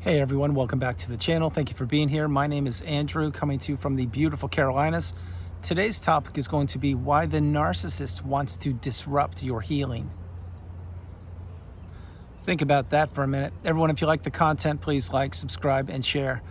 Hey everyone, welcome back to the channel. Thank you for being here. My name is Andrew, coming to you from the beautiful Carolinas. Today's topic is going to be why the narcissist wants to disrupt your healing. Think about that for a minute. Everyone, if you like the content, please like, subscribe, and share.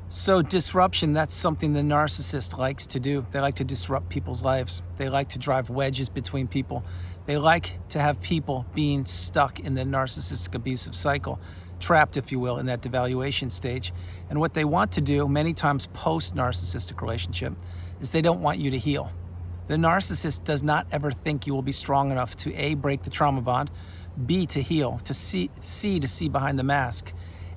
So disruption, that's something the narcissist likes to do. They like to disrupt people's lives. They like to drive wedges between people. They like to have people being stuck in the narcissistic abusive cycle, trapped, if you will, in that devaluation stage. And what they want to do many times post-narcissistic relationship is they don't want you to heal. The narcissist does not ever think you will be strong enough to A, break the trauma bond, B, to heal, to C, to see behind the mask,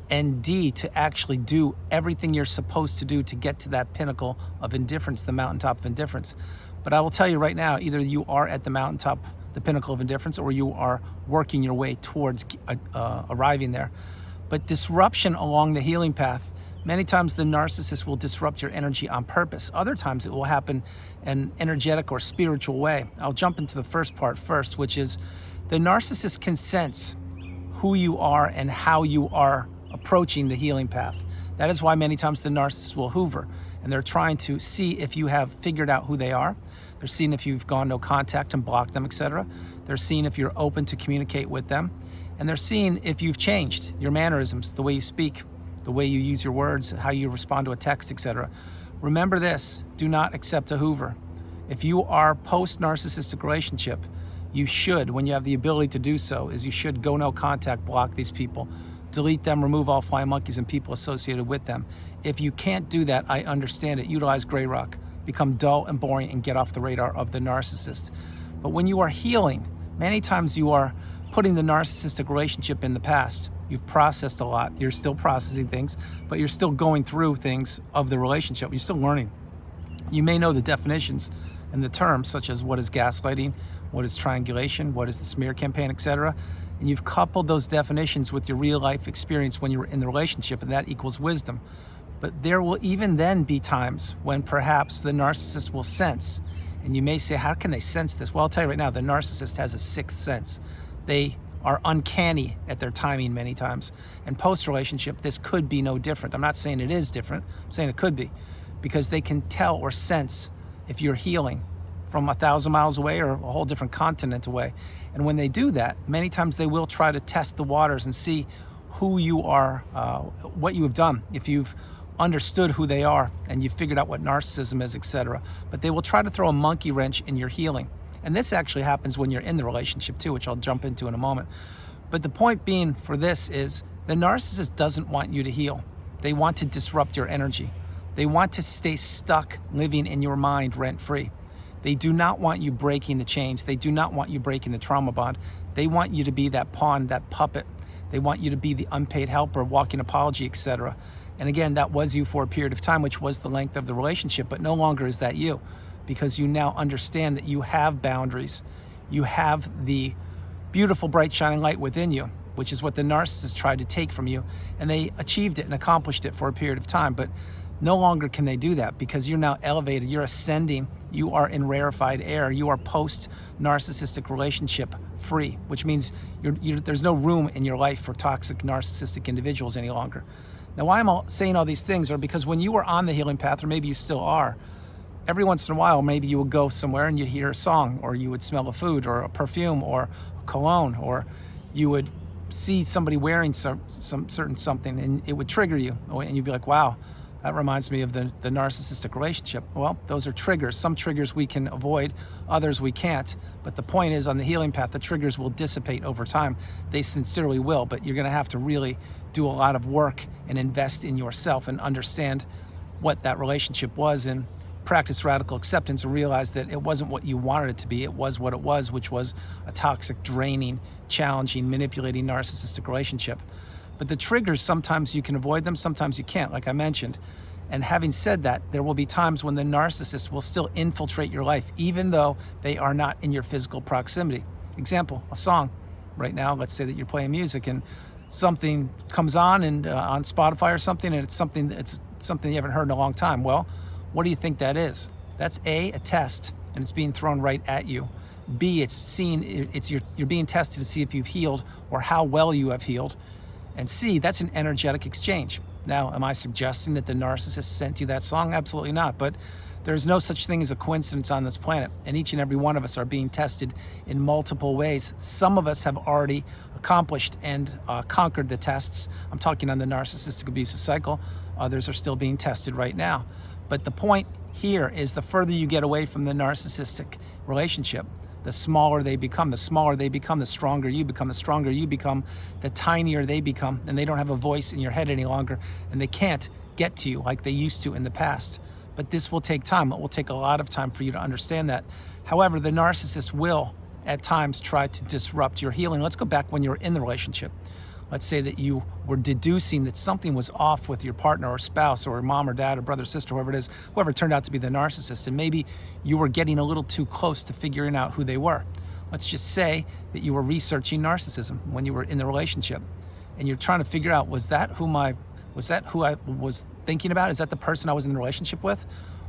and D, to actually do everything you're supposed to do to get to that pinnacle of indifference, the mountaintop of indifference. But I will tell you right now, either you are at the mountaintop, the pinnacle of indifference, or you are working your way towards arriving there. But disruption along the healing path, many times the narcissist will disrupt your energy on purpose. Other times it will happen in an energetic or spiritual way. I'll jump into the first part first, which is the narcissist can sense who you are and how you are approaching the healing path. That is why many times the narcissist will Hoover, and they're trying to see if you have figured out who they are. They're seeing if you've gone no contact and blocked them, etc. They're seeing if you're open to communicate with them. And they're seeing if you've changed your mannerisms, the way you speak, the way you use your words, how you respond to a text, etc. Remember this, do not accept a Hoover. If you are post-narcissistic relationship, you should, when you have the ability to do so, is you should go no contact, block these people, delete them, remove all flying monkeys and people associated with them. If you can't do that, I understand it. Utilize gray rock, become dull and boring, and get off the radar of the narcissist. But when you are healing, many times you are putting the narcissistic relationship in the past. You've processed a lot. You're still processing things, but you're still going through things of the relationship. You're still learning. You may know the definitions and the terms, such as what is gaslighting, what is triangulation, what is the smear campaign, etc. And you've coupled those definitions with your real life experience when you were in the relationship, and that equals wisdom. But there will even then be times when perhaps the narcissist will sense, and you may say, how can they sense this? Well, I'll tell you right now, the narcissist has a sixth sense. They are uncanny at their timing many times. And post-relationship, this could be no different. I'm not saying it is different. I'm saying it could be, because they can tell or sense if you're healing from 1,000 miles away or a whole different continent away. And when they do that, many times they will try to test the waters and see who you are, what you have done, if you've understood who they are and you've figured out what narcissism is, etc. But they will try to throw a monkey wrench in your healing. And this actually happens when you're in the relationship too, which I'll jump into in a moment. But the point being for this is the narcissist doesn't want you to heal. They want to disrupt your energy. They want to stay stuck living in your mind rent-free. They do not want you breaking the chains. They do not want you breaking the trauma bond. They want you to be that pawn, that puppet. They want you to be the unpaid helper, walking apology, etc. And again, that was you for a period of time, which was the length of the relationship, but no longer is that you, because you now understand that you have boundaries. You have the beautiful, bright, shining light within you, which is what the narcissist tried to take from you. And they achieved it and accomplished it for a period of time, but no longer can they do that because you're now elevated, you're ascending, you are in rarefied air, you are post-narcissistic relationship free, which means there's no room in your life for toxic narcissistic individuals any longer. Now, why I'm saying all these things are because when you were on the healing path, or maybe you still are, every once in a while, maybe you would go somewhere and you'd hear a song, or you would smell a food or a perfume or a cologne, or you would see somebody wearing some certain something and it would trigger you. And you'd be like, wow, that reminds me of the narcissistic relationship. Well, those are triggers. Some triggers we can avoid, others we can't. But the point is, on the healing path, the triggers will dissipate over time. They sincerely will, but you're gonna have to really do a lot of work and invest in yourself and understand what that relationship was, and practice radical acceptance and realize that it wasn't what you wanted it to be. It was what it was, which was a toxic, draining, challenging, manipulating, narcissistic relationship. But the triggers, sometimes you can avoid them, sometimes you can't, like I mentioned. And having said that, there will be times when the narcissist will still infiltrate your life, even though they are not in your physical proximity. Example, a song. Right now, let's say that you're playing music and something comes on and on Spotify or something, and it's something you haven't heard in a long time. Well, what do you think that is? That's A, a test, and it's being thrown right at you. B, you're being tested to see if you've healed or how well you have healed. And C, that's an energetic exchange. Now, am I suggesting that the narcissist sent you that song? Absolutely not. But there's no such thing as a coincidence on this planet. And each and every one of us are being tested in multiple ways. Some of us have already accomplished and conquered the tests. I'm talking on the narcissistic abusive cycle. Others are still being tested right now. But the point here is the further you get away from the narcissistic relationship, the smaller they become. The smaller they become, the stronger you become. The stronger you become, the tinier they become. And they don't have a voice in your head any longer. And they can't get to you like they used to in the past. But this will take time. It will take a lot of time for you to understand that. However, the narcissist will, at times, try to disrupt your healing. Let's go back when you were in the relationship. Let's say that you were deducing that something was off with your partner or spouse or mom or dad or brother or sister, whoever it is, whoever turned out to be the narcissist. And maybe you were getting a little too close to figuring out who they were. Let's just say that you were researching narcissism when you were in the relationship. And you're trying to figure out, was that who I was thinking about? Is that the person I was in the relationship with?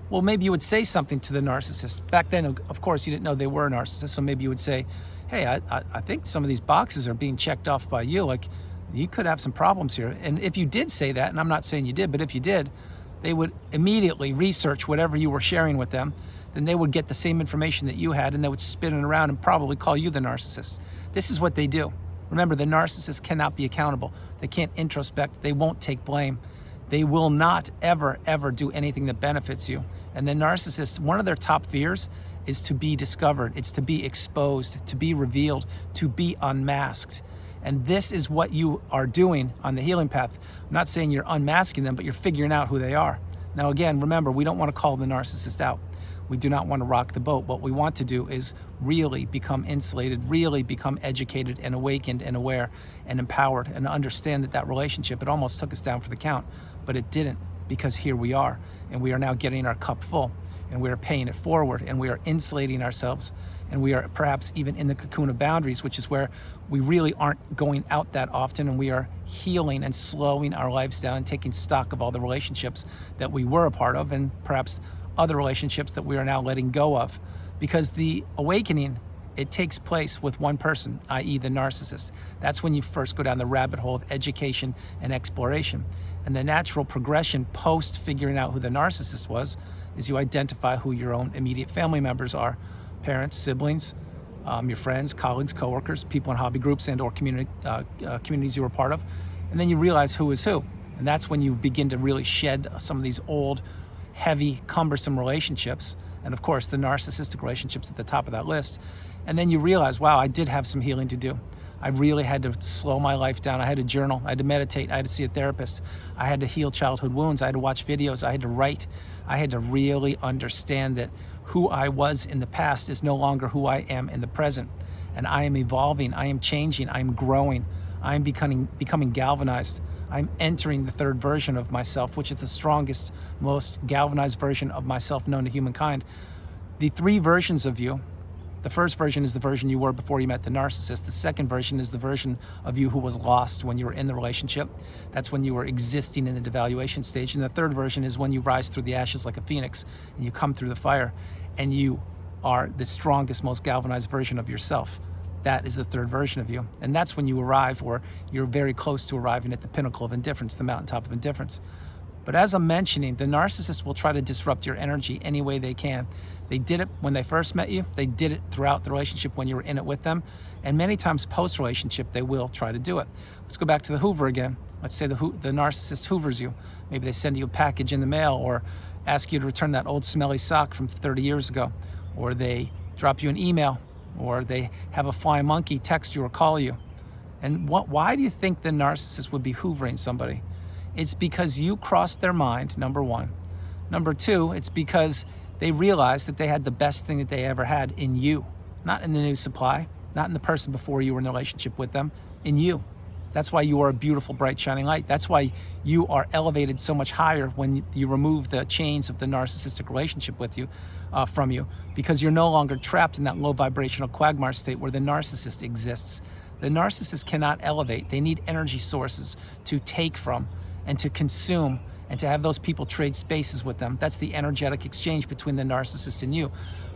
Well, maybe you would say something to the narcissist. Back then, of course, you didn't know they were a narcissist. So maybe you would say, hey, I think some of these boxes are being checked off by you. Like, you could have some problems here. And if you did say that, and I'm not saying you did, but if you did, they would immediately research whatever you were sharing with them. Then they would get the same information that you had, and they would spin it around and probably call you the narcissist. This is what they do. Remember, the narcissist cannot be accountable. They can't introspect. They won't take blame. They will not ever, ever do anything that benefits you. And the narcissist, one of their top fears is to be discovered. It's to be exposed, to be revealed, to be unmasked. And this is what you are doing on the healing path. I'm not saying you're unmasking them, but you're figuring out who they are. Now, again, remember, we don't want to call the narcissist out. We do not want to rock the boat. What we want to do is really become insulated, really become educated and awakened and aware and empowered, and understand that that relationship, it almost took us down for the count, but it didn't, because here we are, and we are now getting our cup full, and we are paying it forward, and we are insulating ourselves, and we are perhaps even in the cocoon of boundaries, which is where we really aren't going out that often, and we are healing and slowing our lives down and taking stock of all the relationships that we were a part of, and perhaps other relationships that we are now letting go of. Because the awakening, it takes place with one person, i.e. the narcissist. That's when you first go down the rabbit hole of education and exploration. And the natural progression post figuring out who the narcissist was is you identify who your own immediate family members are. Parents, siblings, your friends, colleagues, coworkers, people in hobby groups and or communities you were part of. And then you realize who is who. And that's when you begin to really shed some of these old, heavy, cumbersome relationships. And of course, the narcissistic relationships at the top of that list. And then you realize, wow, I did have some healing to do. I really had to slow my life down. I had to journal. I had to meditate. I had to see a therapist. I had to heal childhood wounds. I had to watch videos. I had to write. I had to really understand that who I was in the past is no longer who I am in the present. And I am evolving. I am changing. I am growing. I am becoming galvanized. I'm entering the third version of myself, which is the strongest, most galvanized version of myself known to humankind. The three versions of you, the first version is the version you were before you met the narcissist. The second version is the version of you who was lost when you were in the relationship. That's when you were existing in the devaluation stage. And the third version is when you rise through the ashes like a phoenix and you come through the fire and you are the strongest, most galvanized version of yourself. That is the third version of you. And that's when you arrive, or you're very close to arriving at the pinnacle of indifference, the mountaintop of indifference. But as I'm mentioning, the narcissist will try to disrupt your energy any way they can. They did it when they first met you. They did it throughout the relationship when you were in it with them. And many times post-relationship, they will try to do it. Let's go back to the Hoover again. Let's say the narcissist Hoovers you. Maybe they send you a package in the mail, or ask you to return that old smelly sock from 30 years ago. Or they drop you an email, or they have a flying monkey text you or call you. And why do you think the narcissist would be hoovering somebody? It's because you crossed their mind, number one. Number two, it's because they realized that they had the best thing that they ever had in you. Not in the new supply, not in the person before you were in a relationship with them, in you. That's why you are a beautiful, bright, shining light. That's why you are elevated so much higher when you remove the chains of the narcissistic relationship with you, from you, because you're no longer trapped in that low vibrational quagmire state where the narcissist exists. The narcissist cannot elevate. They need energy sources to take from and to consume, and to have those people trade spaces with them. That's the energetic exchange between the narcissist and you.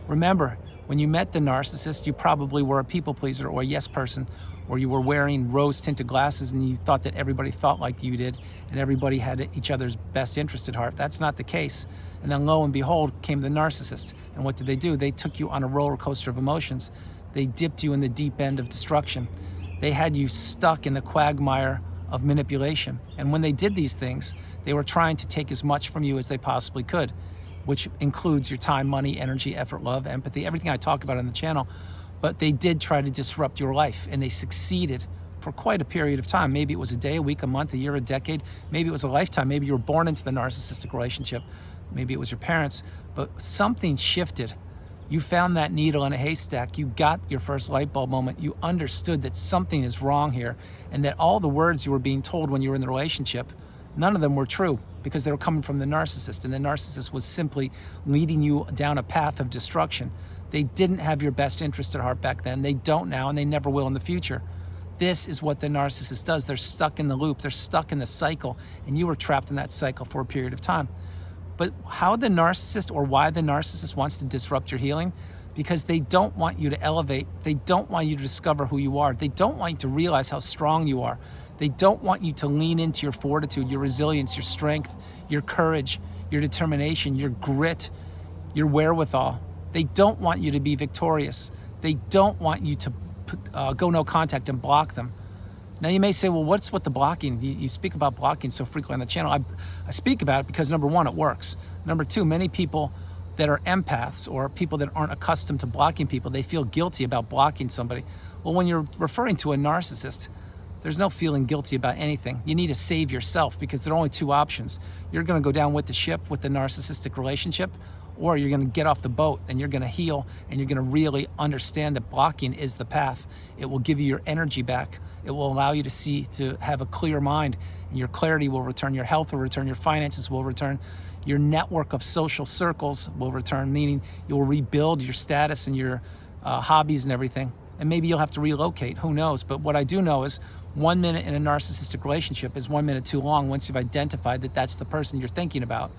Remember, when you met the narcissist, you probably were a people pleaser or a yes person, or you were wearing rose-tinted glasses and you thought that everybody thought like you did and everybody had each other's best interest at heart. That's not the case. And then lo and behold came the narcissist. And what did they do? They took you on a roller coaster of emotions. They dipped you in the deep end of destruction. They had you stuck in the quagmire of manipulation. And when they did these things, they were trying to take as much from you as they possibly could, which includes your time, money, energy, effort, love, empathy, everything I talk about on the channel. But they did try to disrupt your life, and they succeeded for quite a period of time. Maybe it was a day, a week, a month, a year, a decade. Maybe it was a lifetime. Maybe you were born into the narcissistic relationship. Maybe it was your parents. But something shifted. You found that needle in a haystack. You got your first light bulb moment. You understood that something is wrong here, and that all the words you were being told when you were in the relationship, none of them were true, because they were coming from the narcissist, and the narcissist was simply leading you down a path of destruction. They didn't have your best interest at heart back then. They don't now, and they never will in the future. This is what the narcissist does. They're stuck in the loop. They're stuck in the cycle, and you were trapped in that cycle for a period of time. But how the narcissist, or why the narcissist wants to disrupt your healing? Because they don't want you to elevate. They don't want you to discover who you are. They don't want you to realize how strong you are. They don't want you to lean into your fortitude, your resilience, your strength, your courage, your determination, your grit, your wherewithal. They don't want you to be victorious. They don't want you to go no contact and block them. Now you may say, well, what's with the blocking? You speak about blocking so frequently on the channel. I speak about it because number one, it works. Number two, many people that are empaths or people that aren't accustomed to blocking people, they feel guilty about blocking somebody. Well, when you're referring to a narcissist, there's no feeling guilty about anything. You need to save yourself, because there are only two options. You're going to go down with the ship with the narcissistic relationship, or you're going to get off the boat and you're going to heal, and you're going to really understand that blocking is the path. It will give you your energy back. It will allow you to have a clear mind, and your clarity will return, your health will return, your finances will return, your network of social circles will return, meaning you will rebuild your status and your hobbies and everything. And maybe you'll have to relocate, who knows? But what I do know is 1 minute in a narcissistic relationship is 1 minute too long once you've identified that that's the person you're thinking about.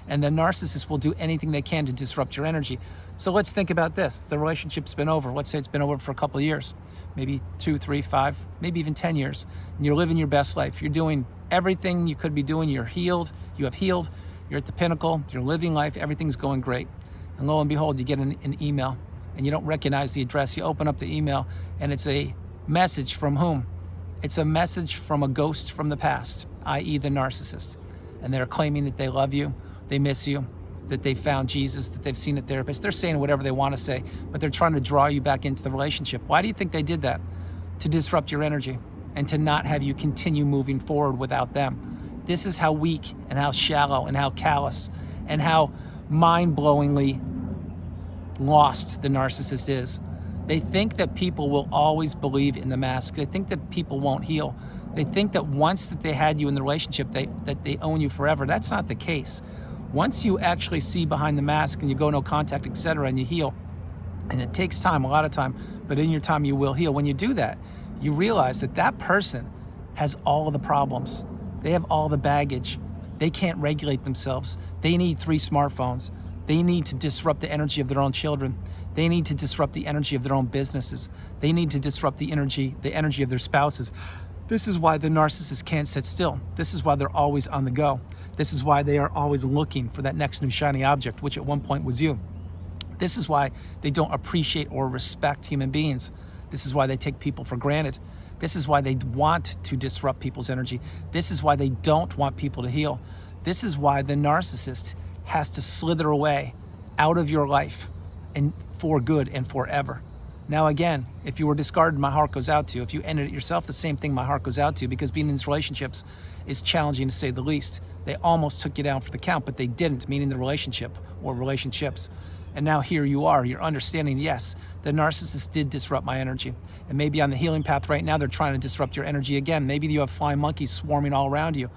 And the narcissist will do anything they can to disrupt your energy. So let's think about this. The relationship's been over. Let's say it's been over for a couple of years, maybe 2, 3, 5, maybe even 10 years. And you're living your best life. You're doing everything you could be doing. You're healed. You have healed. You're at the pinnacle. You're living life. Everything's going great. And lo and behold, you get an email, and you don't recognize the address. You open up the email, and it's a message from whom? It's a message from a ghost from the past, i.e. the narcissist. And they're claiming that they love you, they miss you, that they found Jesus, that they've seen a therapist. They're saying whatever they want to say, but they're trying to draw you back into the relationship. Why do you think they did that? To disrupt your energy and to not have you continue moving forward without them. This is how weak and how shallow and how callous and how mind-blowingly lost the narcissist is. They think that people will always believe in the mask. They think that people won't heal. They think that once that they had you in the relationship, that they own you forever. That's not the case. Once you actually see behind the mask and you go no contact, etc., and you heal, and it takes time, a lot of time, but in your time you will heal. When you do that, you realize that that person has all of the problems. They have all the baggage. They can't regulate themselves. They need 3 smartphones. They need to disrupt the energy of their own children. They need to disrupt the energy of their own businesses. They need to disrupt the energy of their spouses. This is why the narcissist can't sit still. This is why they're always on the go. This is why they are always looking for that next new shiny object, which at one point was you. This is why they don't appreciate or respect human beings. This is why they take people for granted. This is why they want to disrupt people's energy. This is why they don't want people to heal. This is why the narcissist has to slither away out of your life and for good and forever. Now again, if you were discarded, my heart goes out to you. If you ended it yourself, the same thing, my heart goes out to you, because being in these relationships is challenging to say the least. They almost took you down for the count, but they didn't, meaning the relationship or relationships. And now here you are, you're understanding, yes, the narcissist did disrupt my energy. And maybe on the healing path right now, they're trying to disrupt your energy again. Maybe you have flying monkeys swarming all around you.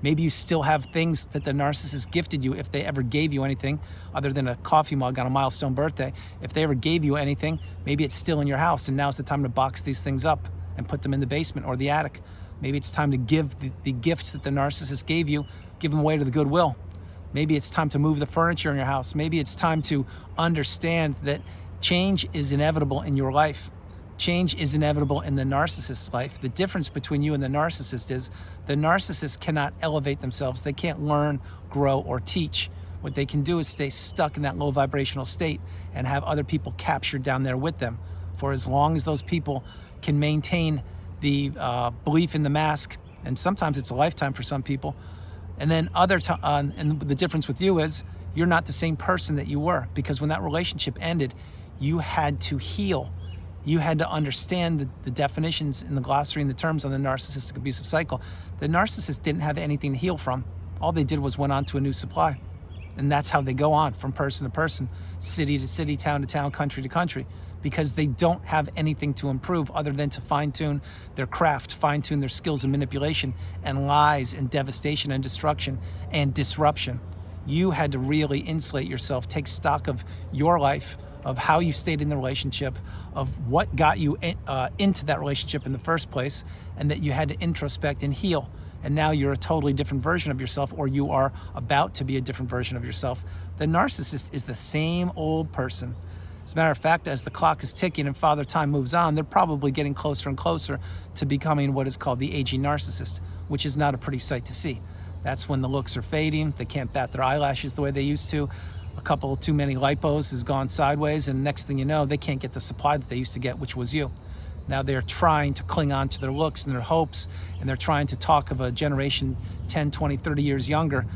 Maybe you still have things that the narcissist gifted you, if they ever gave you anything other than a coffee mug on a milestone birthday. If they ever gave you anything, maybe it's still in your house, and now's the time to box these things up and put them in the basement or the attic. Maybe it's time to give the gifts that the narcissist gave you, give them away to the Goodwill. Maybe it's time to move the furniture in your house. Maybe it's time to understand that change is inevitable in your life. Change is inevitable in the narcissist's life. The difference between you and the narcissist is the narcissist cannot elevate themselves. They can't learn, grow, or teach. What they can do is stay stuck in that low vibrational state and have other people captured down there with them. For as long as those people can maintain the belief in the mask, and sometimes it's a lifetime for some people, and then and the difference with you is you're not the same person that you were, because when that relationship ended, you had to heal. You had to understand the definitions in the glossary and the terms on the narcissistic abusive cycle. The narcissist didn't have anything to heal from. All they did was went on to a new supply. And that's how they go on from person to person, city to city, town to town, country to country, because they don't have anything to improve other than to fine-tune their craft, fine-tune their skills of manipulation and lies and devastation and destruction and disruption. You had to really insulate yourself, take stock of your life, of how you stayed in the relationship, of what got you into that relationship in the first place, and that you had to introspect and heal. And now you're a totally different version of yourself, or you are about to be a different version of yourself. The narcissist is the same old person. As a matter of fact, as the clock is ticking and Father Time moves on, they're probably getting closer and closer to becoming what is called the aging narcissist, which is not a pretty sight to see. That's when the looks are fading. They can't bat their eyelashes the way they used to. A couple too many lipos has gone sideways, and next thing you know, they can't get the supply that they used to get, which was you. Now they're trying to cling on to their looks and their hopes, and they're trying to talk of a generation 10, 20, 30 years younger.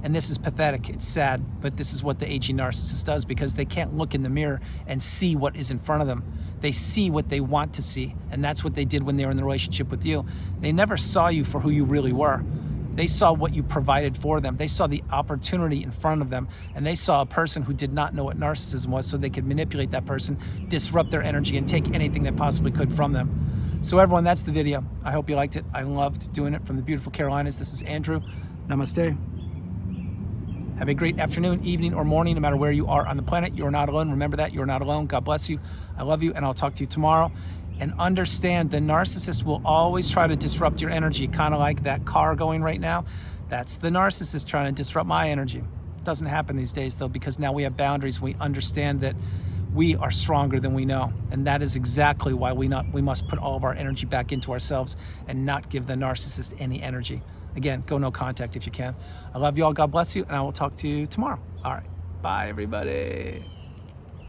And this is pathetic. It's sad, but this is what the aging narcissist does, because they can't look in the mirror and see what is in front of them. They see what they want to see, and that's what they did when they were in the relationship with you. They never saw you for who you really were. They saw what you provided for them. They saw the opportunity in front of them, and they saw a person who did not know what narcissism was, so they could manipulate that person, disrupt their energy, and take anything they possibly could from them. So everyone, that's the video. I hope you liked it. I loved doing it from the beautiful Carolinas. This is Andrew. Namaste. Have a great afternoon, evening, or morning, no matter where you are on the planet. You are not alone. Remember that. You are not alone. God bless you. I love you, and I'll talk to you tomorrow. And understand, the narcissist will always try to disrupt your energy, kind of like that car going right now. That's the narcissist trying to disrupt my energy. It doesn't happen these days, though, because now we have boundaries. We understand that we are stronger than we know. And that is exactly why we must put all of our energy back into ourselves and not give the narcissist any energy. Again, go no contact if you can. I love you all. God bless you. And I will talk to you tomorrow. All right. Bye, everybody.